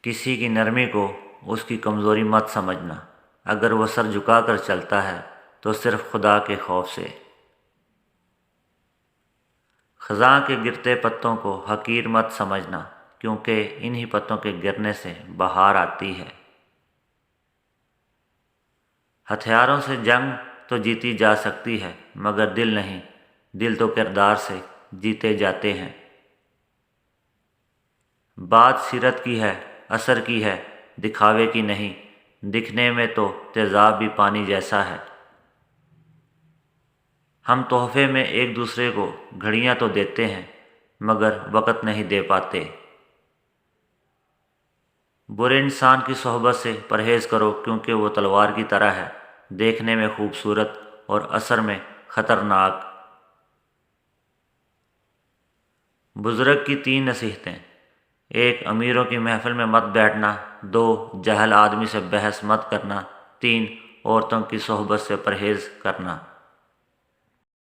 کسی کی نرمی کو اس کی کمزوری مت سمجھنا، اگر وہ سر جھکا کر چلتا ہے تو صرف خدا کے خوف سے۔ خزاں کے گرتے پتوں کو حقیر مت سمجھنا، کیونکہ انہی پتوں کے گرنے سے بہار آتی ہے۔ ہتھیاروں سے جنگ تو جیتی جا سکتی ہے مگر دل نہیں، دل تو کردار سے جیتے جاتے ہیں۔ بات سیرت کی ہے، اثر کی ہے، دکھاوے کی نہیں، دکھنے میں تو تیزاب بھی پانی جیسا ہے۔ ہم تحفے میں ایک دوسرے کو گھڑیاں تو دیتے ہیں مگر وقت نہیں دے پاتے۔ برے انسان کی صحبت سے پرہیز کرو، کیونکہ وہ تلوار کی طرح ہے، دیکھنے میں خوبصورت اور اثر میں خطرناک۔ بزرگ کی 3 نصیحتیں: 1. امیروں کی محفل میں مت بیٹھنا، 2. جاہل آدمی سے بحث مت کرنا، 3. عورتوں کی صحبت سے پرہیز کرنا۔